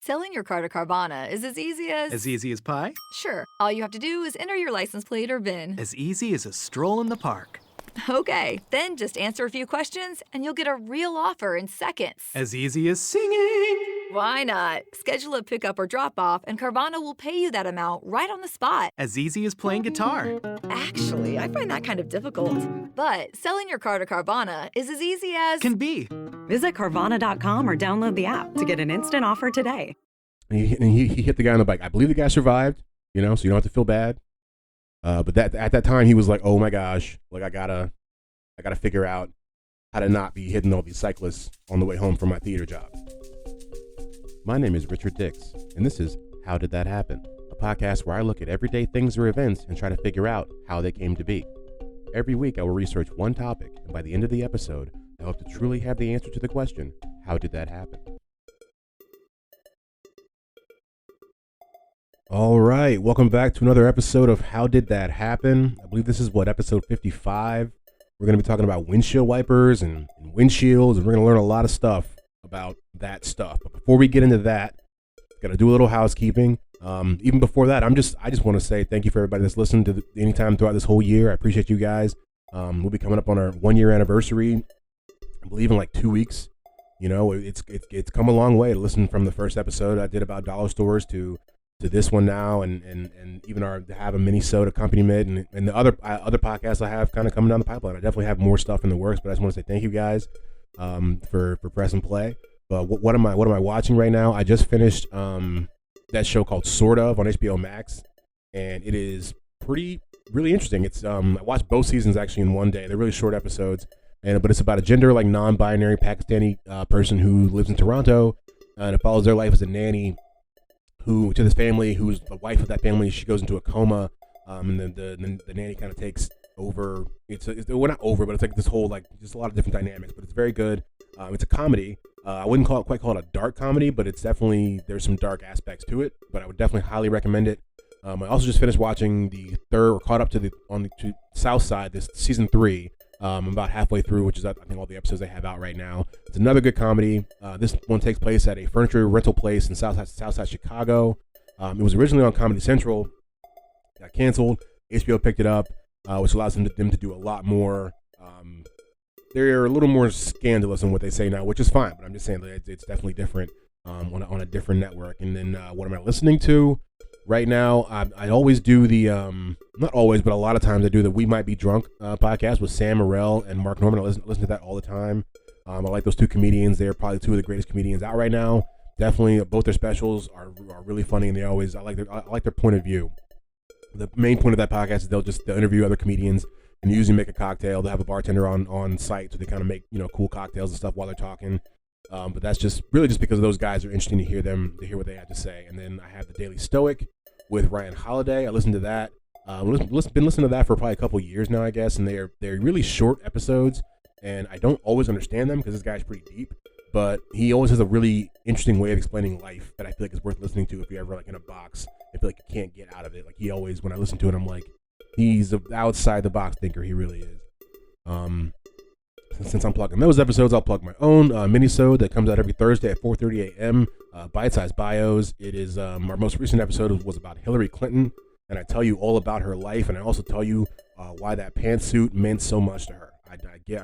Selling your car to Carvana is as easy as... As easy as pie? Sure. All you have to do is enter your license plate or VIN. As easy as a stroll in the park. Okay, then just answer a few questions and you'll get a real offer in seconds. As easy as singing. Why not? Schedule a pickup or drop off and Carvana will pay you that amount right on the spot. As easy as playing guitar. Actually, I find that kind of difficult. But selling your car to Carvana is as easy as... Can be. Visit Carvana.com or download the app to get an instant offer today. And he hit the guy on the bike. I believe the guy survived, so you don't have to feel bad. But at that time, he was like, "Oh my gosh, like I gotta figure out how to not be hitting all these cyclists on the way home from my theater job." My name is Richard Dix, and this is How Did That Happen? A podcast where I look at everyday things or events and try to figure out how they came to be. Every week, I will research one topic, and by the end of the episode, I hope to truly have the answer to the question, how did that happen? All right, welcome back to another episode of How Did That Happen? I believe this is episode 55. We're going to be talking about windshield wipers and windshields, and we're going to learn a lot of stuff about that stuff. But before we get into that, got to do a little housekeeping. Even before that, I just want to say thank you for everybody that's listened to anytime throughout this whole year. I appreciate you guys. We'll be coming up on our 1-year anniversary, I believe in like 2 weeks. It's come a long way to listen from the first episode I did about dollar stores to this one now, and even have a mini-sode accompaniment and the other podcasts I have kind of coming down the pipeline. I definitely have more stuff in the works, but I just want to say thank you guys for press and play. But what am I watching right now? I just finished that show called Sort of on HBO Max, and it is really interesting. It's I watched both seasons actually in one day. They're really short episodes, but it's about a gender like non-binary Pakistani person who lives in Toronto, and it follows their life as a nanny. To this family, who's the wife of that family, she goes into a coma, and then the nanny kind of takes over. We're not over, but it's like this whole just a lot of different dynamics. But it's very good. It's a comedy. I wouldn't quite call it a dark comedy, but it's definitely there's some dark aspects to it. But I would definitely highly recommend it. I also just finished watching the third, or caught up to South Side, this season 3. I'm about halfway through, which is I think all the episodes they have out right now. It's another good comedy. This one takes place at a furniture rental place in Southside Chicago. It was originally on Comedy Central, got canceled. HBO picked it up, which allows them to do a lot more. They're a little more scandalous in what they say now, which is fine. But I'm just saying that it's definitely different on a different network. And then what am I listening to? Right now, I always do the, not always, but a lot of times I do the We Might Be Drunk podcast with Sam Morril and Mark Norman. I listen to that all the time. I like those two comedians. They're probably two of the greatest comedians out right now. Definitely, both their specials are really funny, and I like their point of view. The main point of that podcast is they'll interview other comedians and usually make a cocktail. They'll have a bartender on site, so they kind of make cool cocktails and stuff while they're talking. But that's just because those guys are interesting to hear what they have to say. And then I have the Daily Stoic with Ryan Holiday. I listened to that. Been listening to that for probably a couple years now, I guess. And they're really short episodes, and I don't always understand them because this guy's pretty deep. But he always has a really interesting way of explaining life that I feel like is worth listening to if you're ever in a box. I feel like you can't get out of it. Like he always, when I listen to it, I'm like, he's an outside the box thinker. He really is. Since I'm plugging those episodes, I'll plug my own mini-sode that comes out every Thursday at 4:30 a.m. Bite-sized bios. It is our most recent episode was about Hillary Clinton, and I tell you all about her life, and I also tell you why that pantsuit meant so much to her.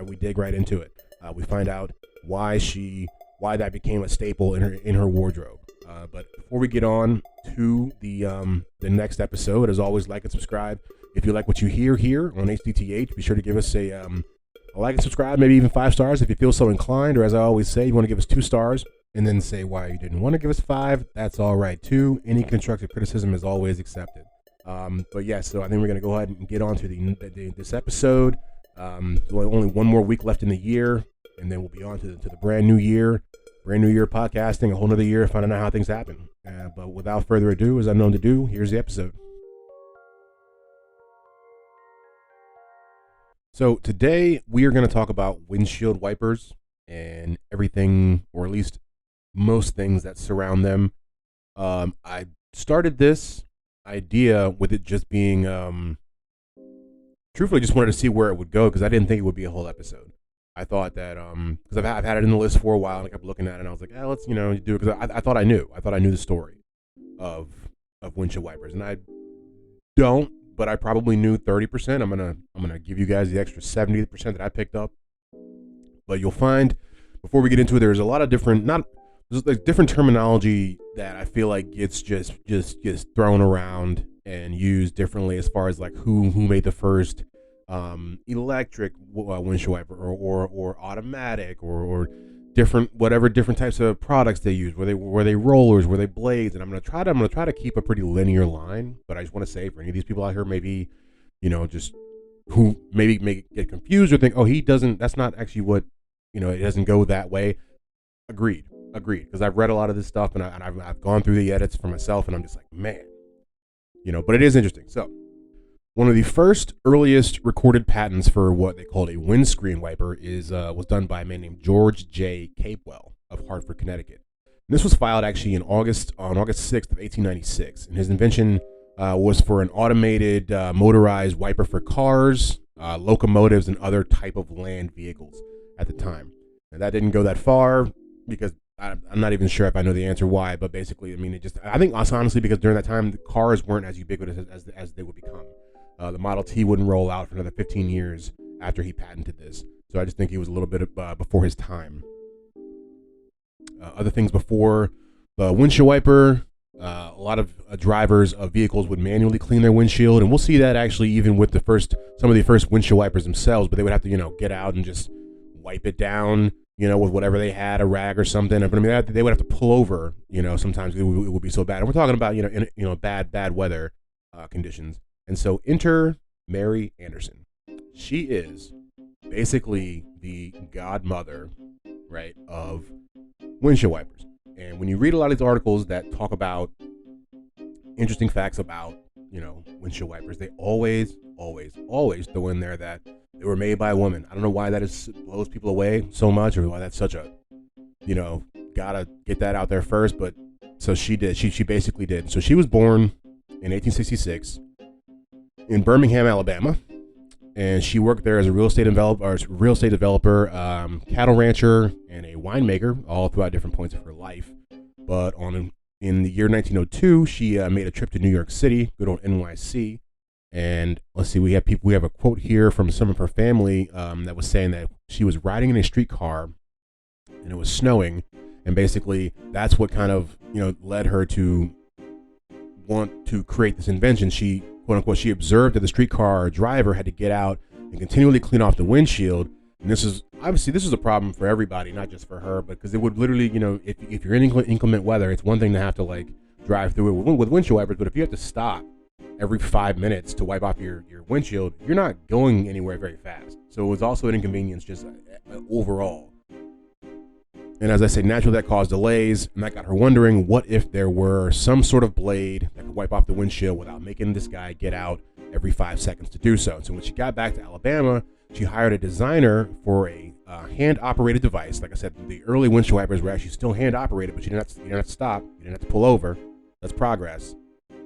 We dig right into it. We find out why that became a staple in her wardrobe. But before we get on to the next episode, as always, like and subscribe. If you like what you hear here on HDTH, be sure to give us a like and subscribe, maybe even 5 stars if you feel so inclined. Or as I always say, you want to give us 2 stars and then say why you didn't want to give us 5. That's all right too. Any constructive criticism is always accepted. But yeah, so I think we're going to go ahead and get on to this episode. Only one more week left in the year, and then we'll be on to the brand new year podcasting, a whole nother year finding out how things happen. But without further ado, as I'm known to do, here's the episode. So today we are going to talk about windshield wipers and everything, or at least most things that surround them. I started this idea with it just being, truthfully, just wanted to see where it would go because I didn't think it would be a whole episode. I thought that because I've had it in the list for a while and I kept looking at it and I was like, let's do it because I thought I knew the story of windshield wipers, and I don't, but I probably knew 30%. I'm gonna give you guys the extra 70% that I picked up. But you'll find before we get into it, there's a lot of different different terminology that I feel like gets just thrown around and used differently as far as like who made the first electric windshield wiper or automatic or different types of products they use. Were they rollers? Were they blades? And I'm gonna try to keep a pretty linear line. But I just want to say for any of these people out here, maybe just who maybe get confused or think, oh, he doesn't. That's not actually what it doesn't go that way. Agreed. Because I've read a lot of this stuff and I've gone through the edits for myself, and I'm just like, man, But it is interesting. So, one of the first earliest recorded patents for what they called a windscreen wiper was done by a man named George J. Capewell of Hartford, Connecticut. And this was filed actually on August 6th of 1896. And his invention was for an automated motorized wiper for cars, locomotives, and other type of land vehicles at the time. And that didn't go that far because I'm not even sure if I know the answer why, but basically, I think honestly because during that time the cars weren't as ubiquitous as they would become. The Model T wouldn't roll out for another 15 years after he patented this. So I just think he was a little bit before his time. Other things before the windshield wiper, a lot of drivers of vehicles would manually clean their windshield, and we'll see that actually even with some of the first windshield wipers themselves. But they would have to get out and just wipe it down, with whatever they had, a rag or something. But they would have to pull over, sometimes it would be so bad. And we're talking about in bad weather conditions. And so enter Mary Anderson. She is basically the godmother, right, of windshield wipers. And when you read a lot of these articles that talk about interesting facts about, windshield wipers, they always throw in there that they were made by a woman. I don't know why that blows people away so much, or why that's such a, gotta get that out there first. But so she did. She basically did. So she was born in 1866 in Birmingham, Alabama, and she worked there as a real estate developer, cattle rancher, and a winemaker, all throughout different points of her life. But in the year 1902, she made a trip to New York City, good old NYC. And let's see, we have a quote here from some of her family that was saying that she was riding in a streetcar and it was snowing, and basically that's what kind of led her to want to create this invention. She, quote unquote, she observed that the streetcar driver had to get out and continually clean off the windshield. And this is a problem for everybody, not just for her, but because it would literally, if you're in inclement weather, it's one thing to have to like drive through it with windshield wipers, but if you have to stop every 5 minutes to wipe off your windshield, you're not going anywhere very fast. So it was also an inconvenience just overall. And as I said, naturally that caused delays, and that got her wondering, what if there were some sort of blade that could wipe off the windshield without making this guy get out every 5 seconds to do so. So when she got back to Alabama, she hired a designer for a hand-operated device. Like I said, the early windshield wipers were actually still hand-operated, but you didn't have to stop, you didn't have to pull over. That's progress,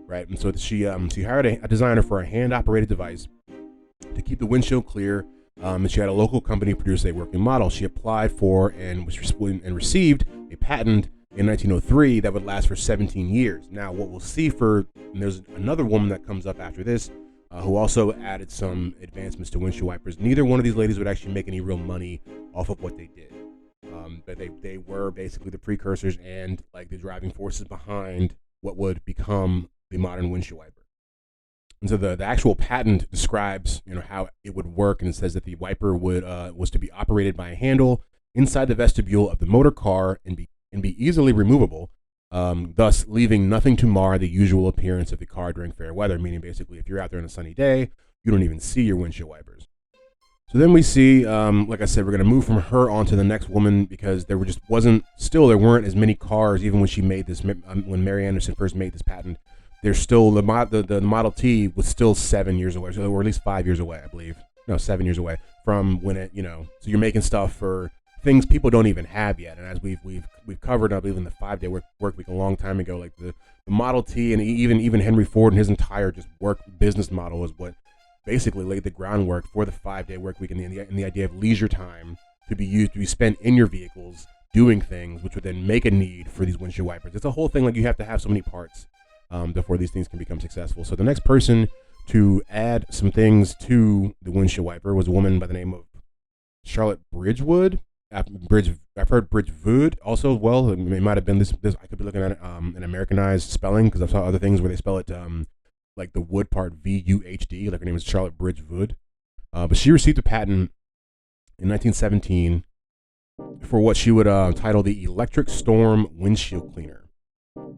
right? And so she hired a designer for a hand-operated device to keep the windshield clear. And she had a local company produce a working model. She applied for and received a patent in 1903 that would last for 17 years. Now, what we'll see and there's another woman that comes up after this who also added some advancements to windshield wipers. Neither one of these ladies would actually make any real money off of what they did. But they were basically the precursors and like the driving forces behind what would become the modern windshield wiper. And so the actual patent describes, how it would work, and it says that the wiper was to be operated by a handle inside the vestibule of the motor car and be easily removable, thus leaving nothing to mar the usual appearance of the car during fair weather. Meaning, basically, if you're out there on a sunny day, you don't even see your windshield wipers. So then we see, like I said, we're going to move from her on to the next woman because there weren't as many cars even when she made this. When Mary Anderson first made this patent. There's still the Model T was still 7 years away, or at least 5 years away, I believe. No, 7 years away from when it, so you're making stuff for things people don't even have yet. And as we've covered, I believe in the 5-day work week a long time ago, like the Model T and even Henry Ford and his entire just business model is what basically laid the groundwork for the 5-day work week and the idea of leisure time to be used to be spent in your vehicles doing things, which would then make a need for these windshield wipers. It's a whole thing. Like, you have to have so many parts before these things can become successful. So the next person to add some things to the windshield wiper was a woman by the name of Charlotte Bridgewood. I've heard Bridgewood also as well. It might have been this. I could be looking at an Americanized spelling, because I saw other things where they spell it like the wood part VUHD. Like, her name is Charlotte Bridgewood. But she received a patent in 1917 for what she would title the Electric Storm Windshield Cleaner.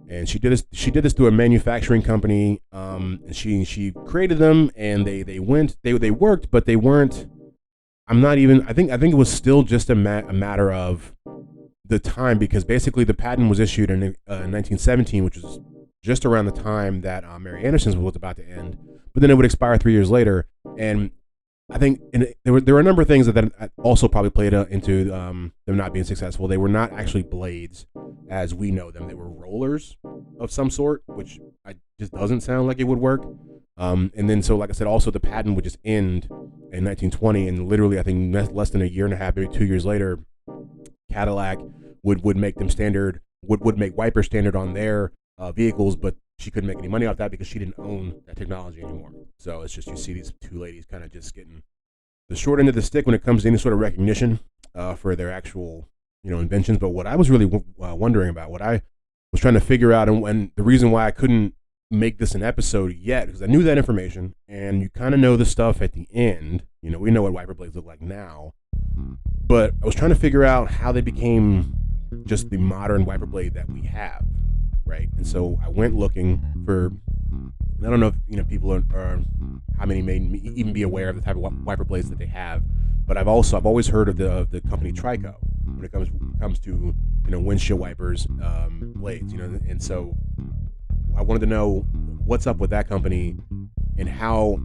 And she did this through a manufacturing company. And she created them, and they worked, but they weren't. I think it was still just a matter of the time, because basically the patent was issued in 1917, which was just around the time that Mary Anderson's was about to end. But then it would expire 3 years later. And I think there were a number of things that also probably played into them not being successful. They were not actually blades as we know them. They were rollers of some sort, which just doesn't sound like it would work. And then, so like I said, also the patent would just end in 1920, and literally I think less than a year and a half, maybe 2 years later, Cadillac would make them standard, would make wipers standard on their vehicles, but she couldn't make any money off that because she didn't own that technology anymore. So it's just, you see these two ladies kind of just getting the short end of the stick when it comes to any sort of recognition for their actual, inventions. But what I was really wondering about, what I was trying to figure out, and the reason why I couldn't make this an episode yet, because I knew that information, and you kind of know the stuff at the end. We know what wiper blades look like now, but I was trying to figure out how they became just the modern wiper blade that we have, right? And so I went looking for, I don't know if people are how many may even be aware of the type of wiper blades that they have, but I've always heard of the company Trico when it comes to windshield wipers blades, and so I wanted to know what's up with that company, and how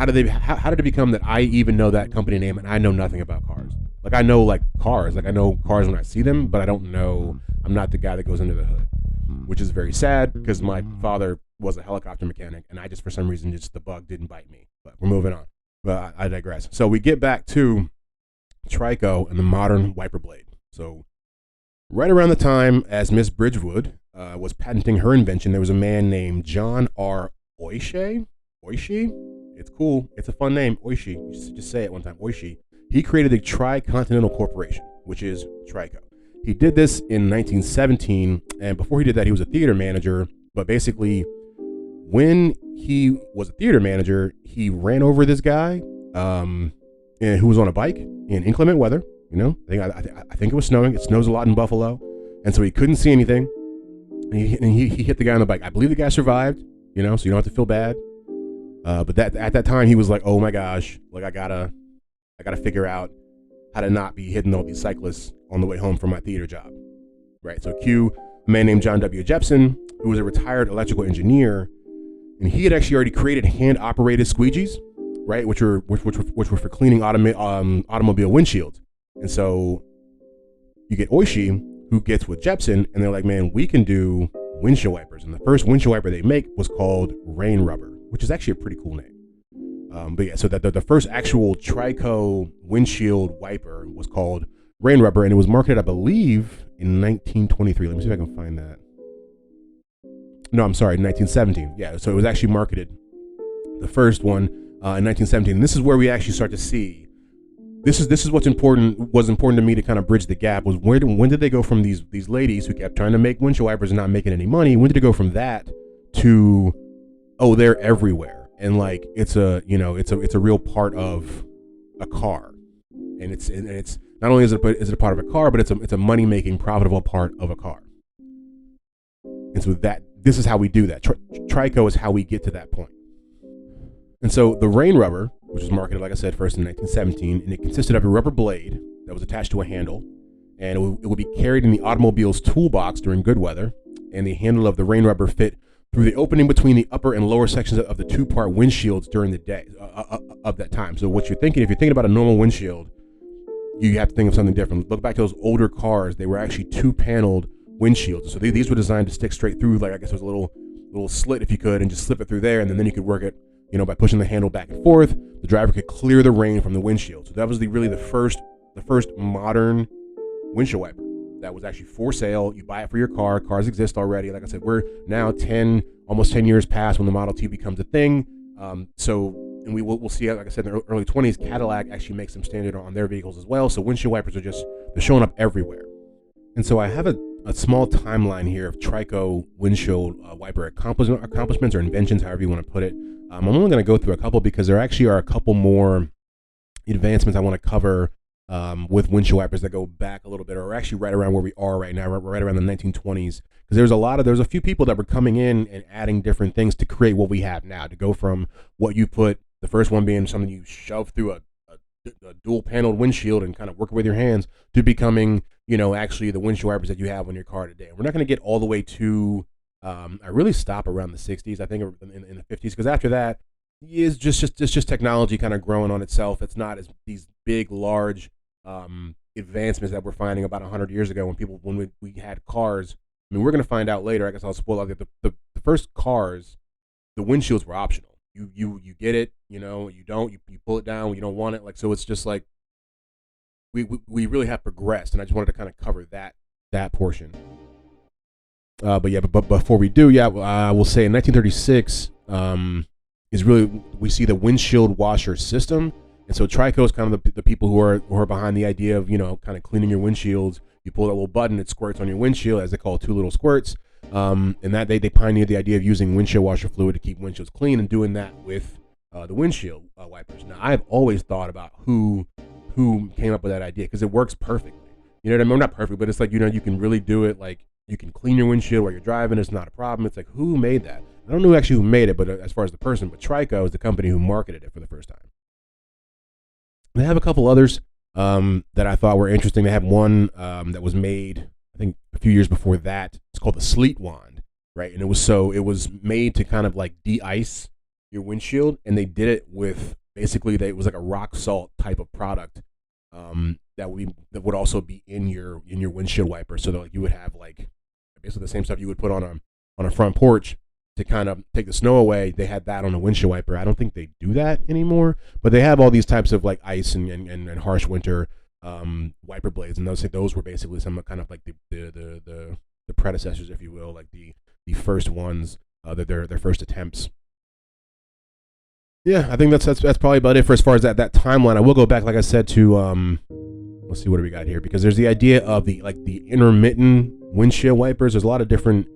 did it become that I even know that company name and I know nothing about cars. Like, I know cars, like I know cars when I see them, but I'm not the guy that goes under the hood, which is very sad because my father was a helicopter mechanic, and I just, for some reason, the bug didn't bite me. But we're moving on. But I digress. So we get back to Trico and the modern wiper blade. So right around the time as Miss Bridgewood was patenting her invention, there was a man named John R. Oishii. It's cool. It's a fun name. Oishii. Just say it one time. Oishii. He created the Tri-Continental Corporation, which is Trico. He did this in 1917, and before he did that, he was a theater manager. But basically, when he was a theater manager, he ran over this guy who was on a bike in inclement weather. I think it was snowing. It snows a lot in Buffalo, and so he couldn't see anything. And he hit the guy on the bike. I believe the guy survived, so you don't have to feel bad. But at that time, he was like, "Oh my gosh, like I gotta figure out how to not be hitting all these cyclists on the way home from my theater job." Right. So cue a man named John W. Jepson, who was a retired electrical engineer, and he had actually already created hand-operated squeegees, right, which were for cleaning automobile windshields. And so you get Oishii, who gets with Jepson, and they're like, "Man, we can do windshield wipers." And the first windshield wiper they make was called Rain Rubber, which is actually a pretty cool name. But yeah, so that the first actual Trico windshield wiper was called Rain Rubber, and it was marketed, I believe, in 1923. Let me see if I can find that. No, I'm sorry, 1917. Yeah, so it was actually marketed, the first one, in 1917. And this is where we actually start to see. This is what's important. Was important to me to kind of bridge the gap. Was when did they go from these ladies who kept trying to make windshield wipers and not making any money? When did it go from that to, oh, they're everywhere, and like it's a real part of a car, and it's not only is it a part of a car, but it's a money making, profitable part of a car. And so this is how we do that. Trico is how we get to that point. And so the Rain Rubber, which was marketed, like I said, first in 1917, and it consisted of a rubber blade that was attached to a handle, and it would be carried in the automobile's toolbox during good weather, and the handle of the Rain Rubber fit through the opening between the upper and lower sections of the two-part windshields during the day of that time. So what you're thinking, if you're thinking about a normal windshield, you have to think of something different. Look back to those older cars. They were actually two-paneled windshields. So these were designed to stick straight through, like I guess it was a little slit if you could, and just slip it through there, and then you could work it, by pushing the handle back and forth. The driver could clear the rain from the windshield. So that was really the first the first modern windshield wiper that was actually for sale. You buy it for your car. Cars exist already. Like I said, we're now almost 10 years past when the Model T becomes a thing. And we'll see, like I said, in the early 20s, Cadillac actually makes them standard on their vehicles as well. So windshield wipers they're showing up everywhere. And so I have a small timeline here of Trico windshield wiper accomplishments or inventions, however you want to put it. I'm only going to go through a couple because there actually are a couple more advancements I want to cover with windshield wipers that go back a little bit, or actually right around where we are right now, right around the 1920s. Because there's a few people that were coming in and adding different things to create what we have now, to go from what you put, the first one being something you shove through a dual paneled windshield and kind of work with your hands, to becoming, actually the windshield wipers that you have on your car today. We're not going to get all the way to, I really stop around the 60s, I think in the 50s, because after that, it's just technology kind of growing on itself. It's not as these big, large advancements that we're finding about 100 years ago when we had cars. I mean, we're going to find out later. I guess I'll spoil out the first cars, the windshields were optional. You get it, you don't, you pull it down when you don't want it. Like, so it's just like, we really have progressed, and I just wanted to kind of cover that portion. But before we do, I will say in 1936 is really, we see the windshield washer system. And so Trico is kind of the people who are behind the idea of, kind of cleaning your windshields. You pull that little button, it squirts on your windshield, as they call it, 2 little squirts. And that they pioneered the idea of using windshield washer fluid to keep windshields clean, and doing that with the windshield wipers. Now, I've always thought about who came up with that idea, because it works perfectly. You know what I mean? Not perfect, but it's like, you can really do it. Like, you can clean your windshield while you're driving. It's not a problem. It's like, who made that? I don't know actually who made it, but as far as the person, but Trico is the company who marketed it for the first time. They have a couple others that I thought were interesting. They have one that was made, I think, a few years before that. It's called the Sleet Wand, right? And it was made to kind of like de-ice your windshield, and they did it with it was like a rock salt type of product that would also be in your windshield wiper. So that, like, you would have like basically the same stuff you would put on a front porch to kind of take the snow away. They had that on a windshield wiper. I don't think they do that anymore, but they have all these types of like ice and harsh winter wiper blades, and those were basically some kind of like the predecessors, if you will, like the first ones, their first attempts. Yeah, I think that's probably about it for as far as that timeline. I will go back, like I said, to let's see, what do we got here, because there's the idea of the intermittent windshield wipers. There's a lot of different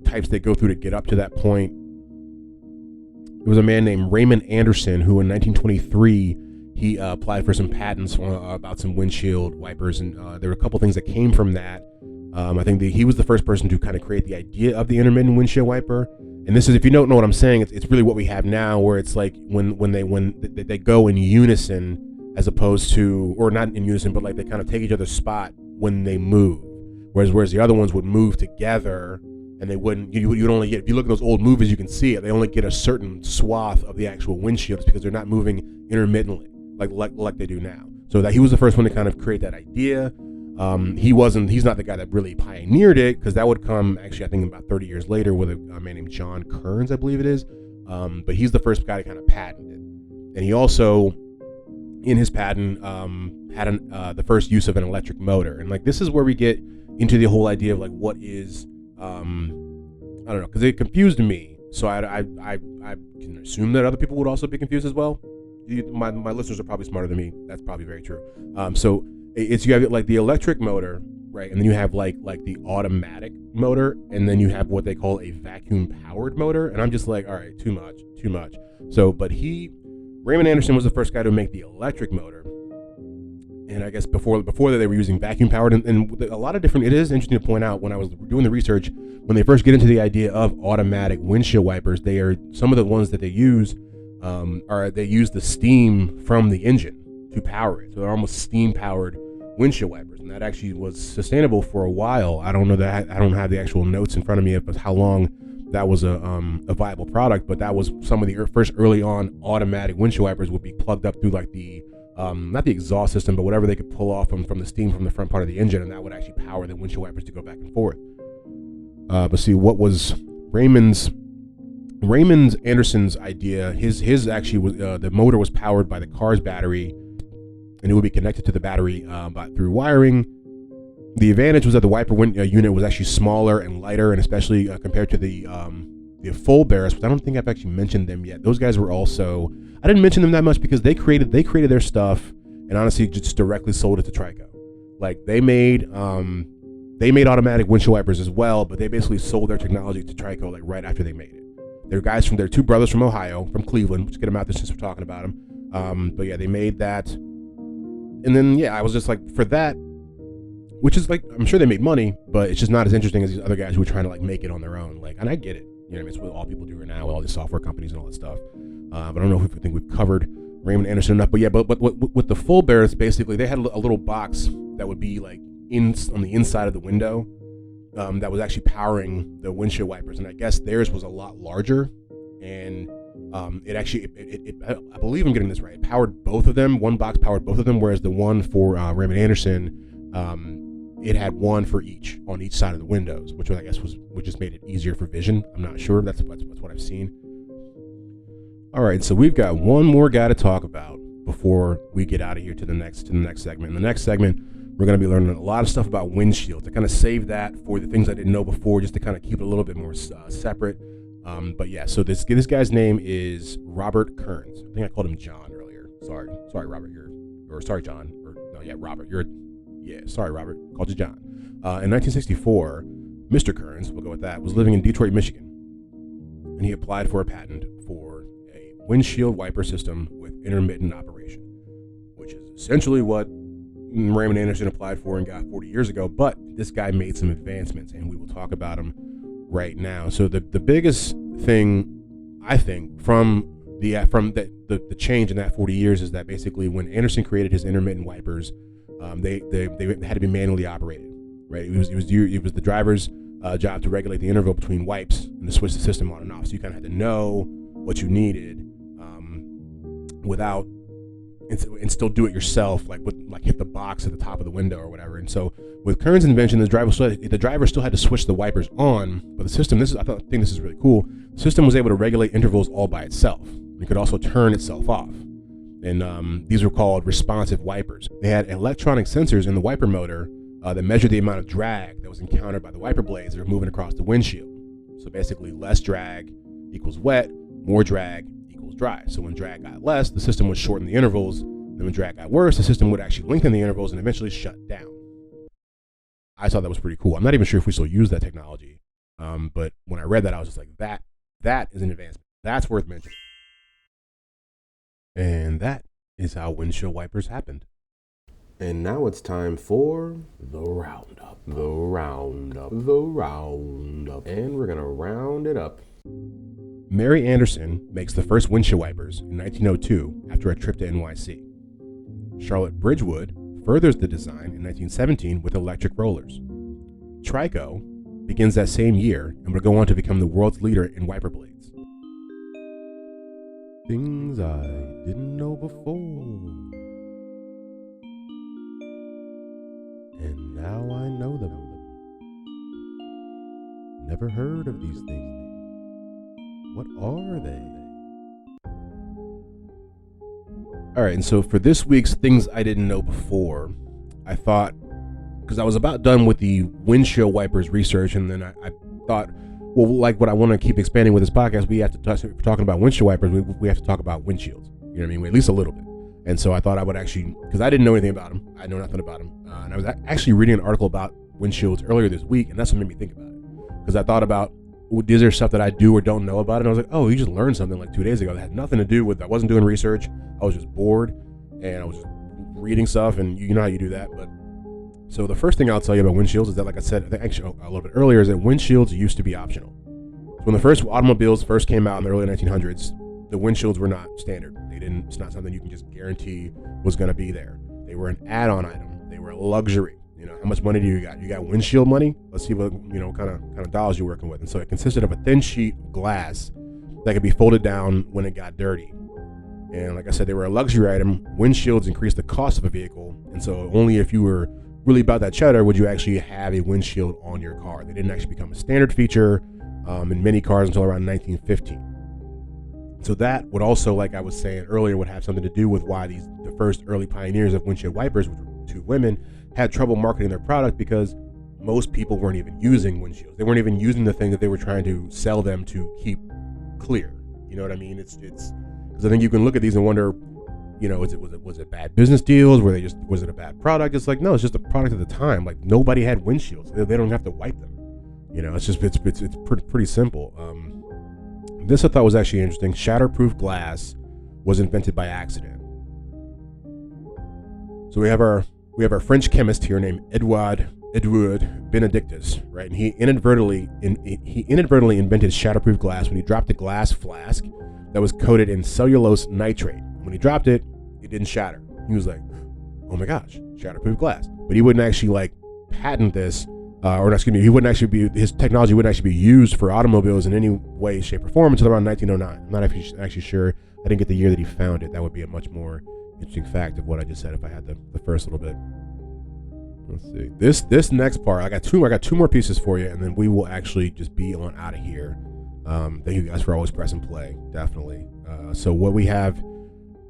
types they go through to get up to that point. There was a man named Raymond Anderson who in 1923 he applied for some patents about some windshield wipers, and there were a couple things that came from that. I think he was the first person to kind of create the idea of the intermittent windshield wiper. And this is, if you don't know what I'm saying, it's really what we have now, where it's like when they go in unison, as opposed to, or not in unison, but like they kind of take each other's spot when they move. Whereas the other ones would move together, and they wouldn't. You'd only get, if you look at those old movies, you can see it. They only get a certain swath of the actual windshields because they're not moving intermittently like they do now. So that he was the first one to kind of create that idea. He's not the guy that really pioneered it, because that would come actually, I think, about 30 years later with a man named John Kearns, I believe it is. But he's the first guy to kind of patent it. And he also, in his patent, had the first use of an electric motor. And like, this is where we get into the whole idea of like, what is, I don't know, because it confused me. So I can assume that other people would also be confused as well. My listeners are probably smarter than me. That's probably very true. So you have like the electric motor, right? And then you have like the automatic motor, and then you have what they call a vacuum powered motor. And I'm just like, all right, too much. So, but Raymond Anderson was the first guy to make the electric motor. And I guess before that they were using vacuum powered, and a lot of different. It is interesting to point out, when I was doing the research, when they first get into the idea of automatic windshield wipers, they are some of the ones that they use they use the steam from the engine to power it. So they're almost steam powered windshield wipers, and that actually was sustainable for a while. I don't know that, I don't have the actual notes in front of me of how long that was a viable product, but that was some of the first early on automatic windshield wipers would be plugged up through like the not the exhaust system, but whatever they could pull off from the steam from the front part of the engine, and that would actually power the windshield wipers to go back and forth. But see, what was Raymond Anderson's idea? His actually was the motor was powered by the car's battery, and it would be connected to the battery through wiring. The advantage was that the wiper unit was actually smaller and lighter, and especially compared to the full bearers, which I don't think I've actually mentioned them yet. Those guys were also, I didn't mention them that much because they created their stuff and honestly just directly sold it to Trico. Like they made automatic windshield wipers as well, but they basically sold their technology to Trico like right after they made it. They're two brothers from Ohio, from Cleveland. Let's get them out there since we're talking about them. But yeah, they made that, and then I was just like, for that, which is like, I'm sure they made money, but it's just not as interesting as these other guys who were trying to like make it on their own. Like, and I get it, it's what all people do right now with all these software companies and all that stuff. But I don't know if we think we've covered Raymond Anderson enough. But yeah, but with the full bearers, basically they had a little box that would be like on the inside of the window that was actually powering the windshield wipers, and I guess theirs was a lot larger, and it actually I believe I'm getting this right. It powered both of them. One box powered both of them, whereas the one for Raymond Anderson, it had one for each on each side of the windows, which I guess which just made it easier for vision. I'm not sure. That's what I've seen. All right, so we've got one more guy to talk about before we get out of here to the next segment. In the next segment, we're going to be learning a lot of stuff about windshields. I kind of saved that for the things I didn't know before, just to kind of keep it a little bit more separate. But yeah, so this guy's name is Robert Kearns. I think I called him John earlier. Sorry, Robert. Sorry, John. Robert. Sorry, Robert. Called you John. In 1964, Mr. Kearns, we'll go with that, was living in Detroit, Michigan, and he applied for a patent for a windshield wiper system with intermittent operation, which is essentially what Raymond Anderson applied for and got 40 years ago. But this guy made some advancements, and we will talk about them right now. So the biggest thing, I think, from the change in that 40 years is that basically when Anderson created his intermittent wipers, they had to be manually operated, right? It was the driver's job to regulate the interval between wipes and to switch the system on and off. So you kind of had to know what you needed without and still do it yourself, like hit the box at the top of the window or whatever. And so with Kearns' invention, the driver still had to switch the wipers on, but the system, I think this is really cool. The system was able to regulate intervals all by itself. It could also turn itself off. And these were called responsive wipers. They had electronic sensors in the wiper motor that measured the amount of drag that was encountered by the wiper blades that were moving across the windshield. So basically, less drag equals wet, more drag equals dry. So when drag got less, the system would shorten the intervals. Then when drag got worse, the system would actually lengthen the intervals and eventually shut down. I thought that was pretty cool. I'm not even sure if we still use that technology. But when I read that, I was just like, that is an advancement. That's worth mentioning. And that is how windshield wipers happened. And now it's time for the roundup. And we're going to round it up. Mary Anderson makes the first windshield wipers in 1902 after a trip to NYC. Charlotte Bridgewood furthers the design in 1917 with electric rollers. Trico begins that same year and would go on to become the world's leader in wiper blades. Things I didn't know before. And now I know them. Never heard of these things. What are they? Alright, and so for this week's Things I Didn't Know Before, I thought, because I was about done with the windshield wipers research, and then I thought, well, like what I want to keep expanding with this podcast, we have to if we're talking about windshield wipers, we have to talk about windshields. You know what I mean? At least a little bit. And so I thought I would actually, because I didn't know anything about them. I know nothing about them. And I was actually reading an article about windshields earlier this week, and that's what made me think about it. Because I thought about, is there stuff that I do or don't know about it? And I was like, oh, you just learned something like 2 days ago that had nothing to do with, I wasn't doing research. I was just bored, and I was just reading stuff, and you know how you do that. But so the first thing I'll tell you about windshields is that, like I said, I think actually a little bit earlier, is that windshields used to be optional. So when the first automobiles first came out in the early 1900s, the windshields were not standard. It's not something you can just guarantee was going to be there. They were an add-on item. They were a luxury. You know, how much money do you got? You got windshield money? Let's see what, kind of dollars you're working with. And so it consisted of a thin sheet of glass that could be folded down when it got dirty. And like I said, they were a luxury item. Windshields increased the cost of a vehicle. And so only if you were really about that cheddar would you actually have a windshield on your car. They didn't actually become a standard feature in many cars until around 1915. So that would also, like I was saying earlier, would have something to do with why the first early pioneers of windshield wipers, which were two women, had trouble marketing their product because most people weren't even using windshields. They weren't even using the thing that they were trying to sell them to keep clear. You know what I mean? It's because I think you can look at these and wonder, was it bad business deals? Was it a bad product? It's like, no, it's just a product of the time. Like, nobody had windshields. They don't have to wipe them. It's pretty simple. This I thought was actually interesting. Shatterproof glass was invented by accident. So we have our French chemist here named Edouard Benedictus, right? And he inadvertently invented shatterproof glass when he dropped a glass flask that was coated in cellulose nitrate. When he dropped it, it didn't shatter. He was like, "Oh my gosh, shatterproof glass!" But he wouldn't actually patent this, his technology wouldn't actually be used for automobiles in any way, shape, or form until around 1909. I'm not actually sure. I didn't get the year that he found it. That would be a much more interesting fact of what I just said if I had the first little bit. Let's see. This next part, I got two more pieces for you, and then we will actually just be on out of here. Thank you guys for always pressing play, definitely. So what we have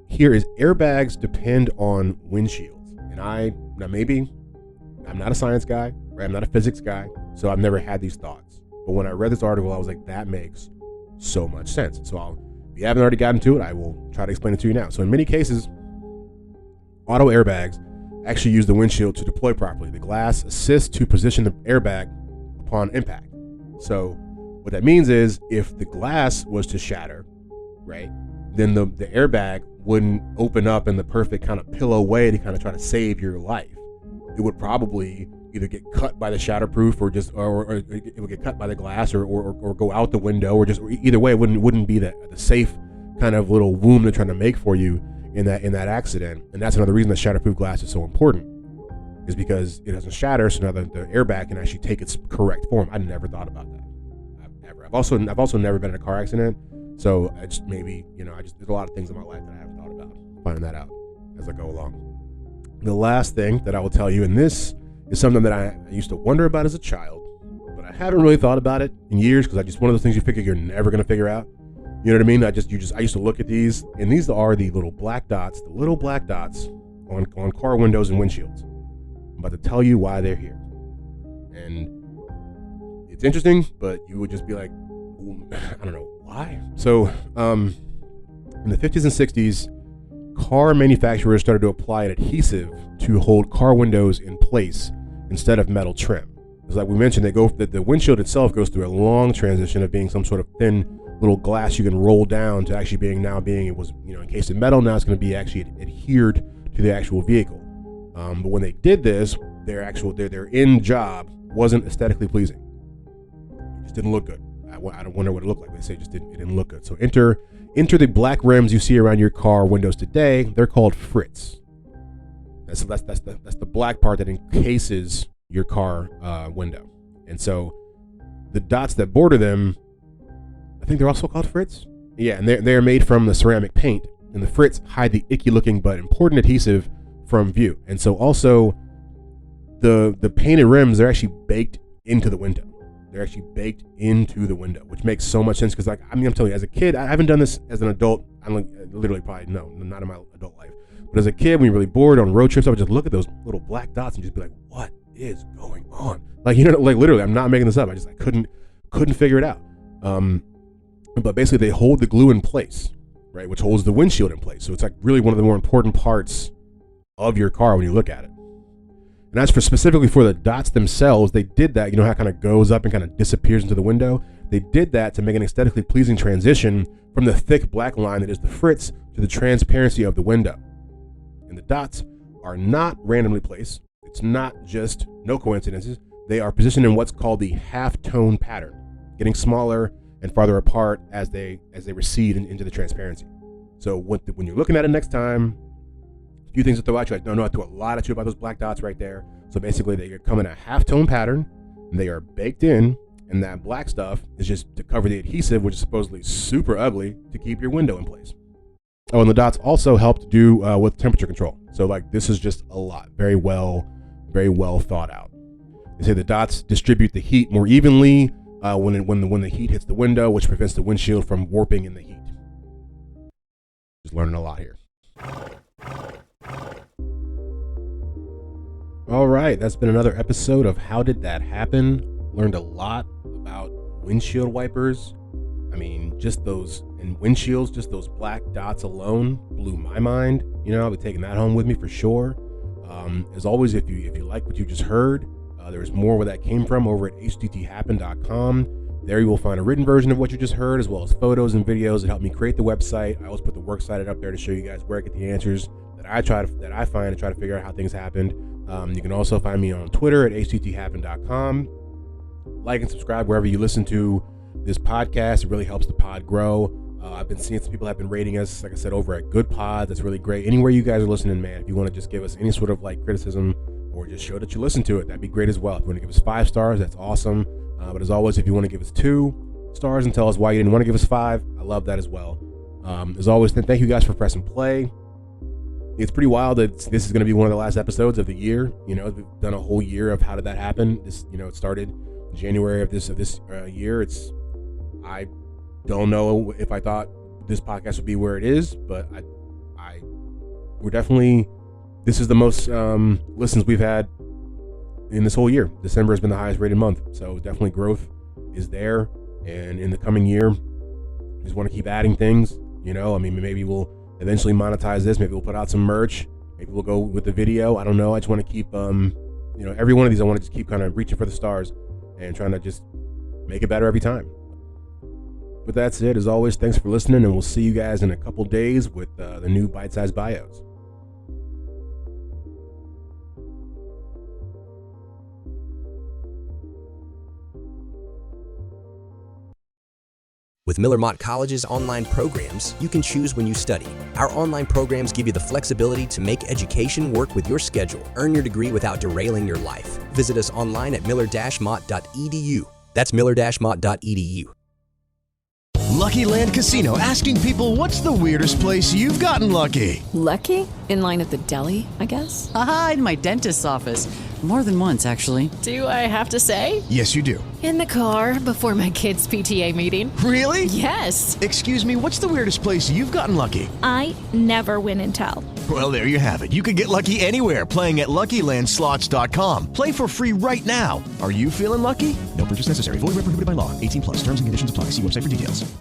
here is airbags depend on windshields, and I'm not a science guy, right? I'm not a physics guy, so I've never had these thoughts. But when I read this article, I was like, that makes so much sense. So if you haven't already gotten to it, I will try to explain it to you now. So in many cases, auto airbags actually use the windshield to deploy properly. The glass assists to position the airbag upon impact. So what that means is if the glass was to shatter, right, then the airbag wouldn't open up in the perfect kind of pillow way to kind of try to save your life. It would probably either get cut by the shatterproof or it would get cut by the glass or go out the window or either way it wouldn't be the safe kind of little wound they're trying to make for you in that accident. And that's another reason that shatterproof glass is so important, is because it doesn't shatter, so now the airbag can actually take its correct form. I never thought about that. I've also never been in a car accident, so I just there's a lot of things in my life that I haven't thought about. Finding that out as I go along. The last thing that I will tell you, and this is something that I used to wonder about as a child, but I haven't really thought about it in years because I just one of those things you figure you're never going to figure out. You know what I mean? I used to look at these, and these are the little black dots on car windows and windshields. I'm about to tell you why they're here. And it's interesting, but you would just be like, I don't know why. So in the 50s and 60s, car manufacturers started to apply an adhesive to hold car windows in place instead of metal trim. It's like we mentioned, the windshield itself goes through a long transition of being some sort of thin little glass you can roll down to actually being it was encased in metal. Now it's going to be actually adhered to the actual vehicle. But when they did this, their end job wasn't aesthetically pleasing. It just didn't look good. I don't wonder what it looked like. They say it didn't look good. So enter the black rims you see around your car windows today. They're called frits. That's the black part that encases your car window. And so the dots that border them, I think they're also called frits. Yeah, and they're made from the ceramic paint, and the frits hide the icky-looking but important adhesive from view. And so also the painted rims, they're actually baked into the window. They're actually baked into the window, which makes so much sense because, I'm telling you, as a kid, I haven't done this as an adult. Literally probably not in my adult life. But as a kid, when you're really bored on road trips, I would just look at those little black dots and just be like, "What is going on?" Literally, I'm not making this up. I couldn't figure it out. But basically, they hold the glue in place, right, which holds the windshield in place. So it's really one of the more important parts of your car when you look at it. And as for specifically for the dots themselves, they did that. You know how it kind of goes up and kind of disappears into the window? They did that to make an aesthetically pleasing transition from the thick black line that is the frits to the transparency of the window. And the dots are not randomly placed. It's not just no coincidences. They are positioned in what's called the half-tone pattern, getting smaller and farther apart as they recede into the transparency. So when you're looking at it next time, a few things to throw at you. I don't know, I threw a lot at you about those black dots right there. So basically, they come in a half-tone pattern, and they are baked in, and that black stuff is just to cover the adhesive, which is supposedly super ugly, to keep your window in place. Oh, and the dots also help to do with temperature control. So this is just a lot, very well thought out. They say the dots distribute the heat more evenly when the heat hits the window, which prevents the windshield from warping in the heat. Just learning a lot here. All right, that's been another episode of How Did That Happen? Learned a lot about windshield wipers. I mean, just those, and windshields, just those black dots alone blew my mind. You know, I'll be taking that home with me for sure. As always, if you like what you just heard, there's more where that came from over at hdthappen.com. There you will find a written version of what you just heard, as well as photos and videos that help me create the website. I always put the works cited up there to show you guys where I get the answers that I find and try to figure out how things happened. You can also find me on Twitter at hdthappen.com. Like and subscribe wherever you listen to this podcast. It really helps the pod grow. I've been seeing some people have been rating us, like I said, over at Good Pod. That's really great. Anywhere you guys are listening, man, if you want to just give us any sort of like criticism or just show that you listen to it, that'd be great as well. If you want to give us 5 stars, that's awesome. But as always, if you want to give us 2 stars and tell us why you didn't want to give us 5, I love that as well. As always, thank you guys for pressing play. It's pretty wild that this is going to be one of the last episodes of the year. You know, we've done a whole year of How Did That Happen? It started January of this year. I don't know if I thought this podcast would be where it is, but we're definitely, this is the most listens we've had in this whole year. December has been the highest rated month, so definitely growth is there. And in the coming year, we just want to keep adding things. You know, I mean, maybe we'll eventually monetize this. Maybe we'll put out some merch. Maybe we'll go with the video. I don't know. I just want to keep, every one of these, I want to just keep kind of reaching for the stars and trying to just make it better every time. But that's it. As always, thanks for listening, and we'll see you guys in a couple days with the new bite-sized bios. With Miller Mott College's online programs, you can choose when you study. Our online programs give you the flexibility to make education work with your schedule. Earn your degree without derailing your life. Visit us online at miller-mott.edu. That's miller-mott.edu. Lucky Land Casino, asking people, what's the weirdest place you've gotten lucky? Lucky? In line at the deli, I guess? Aha, in my dentist's office. More than once, actually. Do I have to say? Yes, you do. In the car before my kids' PTA meeting. Really? Yes. Excuse me, what's the weirdest place you've gotten lucky? I never win and tell. Well, there you have it. You can get lucky anywhere, playing at LuckyLandSlots.com. Play for free right now. Are you feeling lucky? No purchase necessary. Void where prohibited by law. 18+. Terms and conditions apply. See website for details.